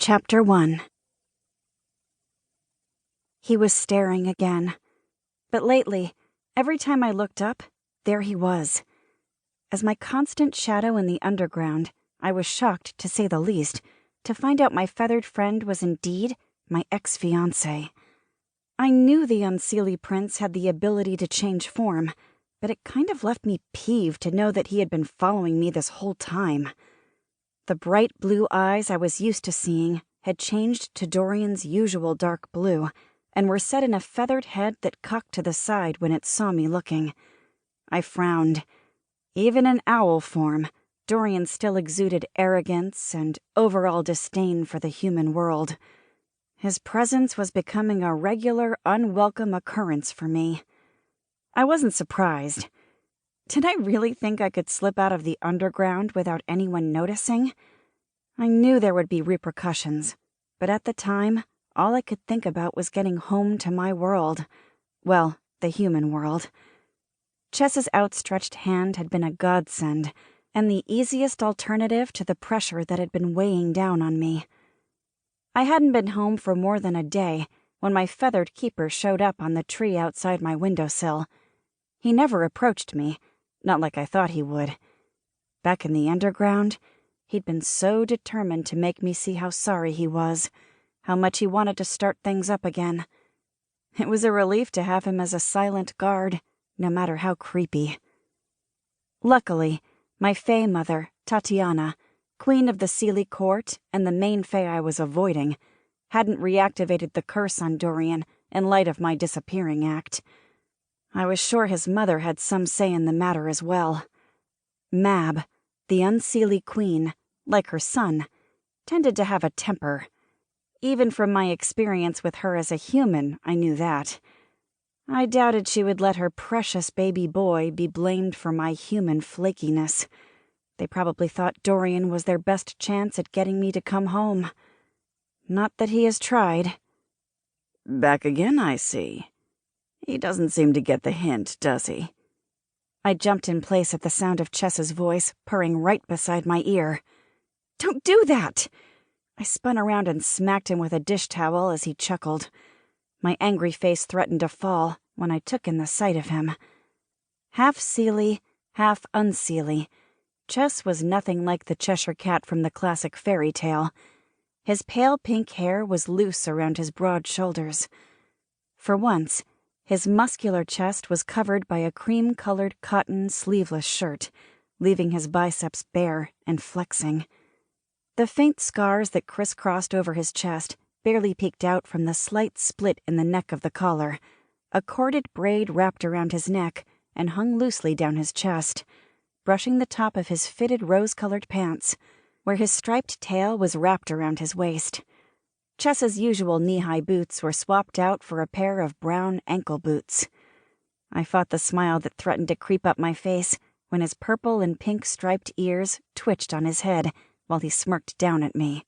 Chapter 1. He was staring again. But lately, every time I looked up, there he was. As my constant shadow in the underground, I was shocked, to say the least, to find out my feathered friend was indeed my ex-fiancé. I knew the unseelie prince had the ability to change form, but it kind of left me peeved to know that he had been following me this whole time. The bright blue eyes I was used to seeing had changed to Dorian's usual dark blue, and were set in a feathered head that cocked to the side when it saw me looking. I frowned. Even in owl form, Dorian still exuded arrogance and overall disdain for the human world. His presence was becoming a regular, unwelcome occurrence for me. I wasn't surprised. Did I really think I could slip out of the underground without anyone noticing? I knew there would be repercussions, but at the time, all I could think about was getting home to my world. Well, the human world. Chess's outstretched hand had been a godsend, and the easiest alternative to the pressure that had been weighing down on me. I hadn't been home for more than a day when my feathered keeper showed up on the tree outside my windowsill. He never approached me, not like I thought he would. Back in the underground, he'd been so determined to make me see how sorry he was, how much he wanted to start things up again. It was a relief to have him as a silent guard, no matter how creepy. Luckily, my fae mother, Tatiana, queen of the Seelie court and the main fae I was avoiding, hadn't reactivated the curse on Dorian in light of my disappearing act. I was sure his mother had some say in the matter as well. Mab, the unseelie queen, like her son, tended to have a temper. Even from my experience with her as a human, I knew that. I doubted she would let her precious baby boy be blamed for my human flakiness. They probably thought Dorian was their best chance at getting me to come home. Not that he has tried. Back again, I see. He doesn't seem to get the hint, does he? I jumped in place at the sound of Chess's voice, purring right beside my ear. "Don't do that!" I spun around and smacked him with a dish towel as he chuckled. My angry face threatened to fall when I took in the sight of him. Half Seelie, half unseelie, Chess was nothing like the Cheshire Cat from the classic fairy tale. His pale pink hair was loose around his broad shoulders. For once, his muscular chest was covered by a cream-colored cotton sleeveless shirt, leaving his biceps bare and flexing. The faint scars that crisscrossed over his chest barely peeked out from the slight split in the neck of the collar. A corded braid wrapped around his neck and hung loosely down his chest, brushing the top of his fitted rose-colored pants, where his striped tail was wrapped around his waist. Chess's usual knee-high boots were swapped out for a pair of brown ankle boots. I fought the smile that threatened to creep up my face when his purple and pink striped ears twitched on his head while he smirked down at me.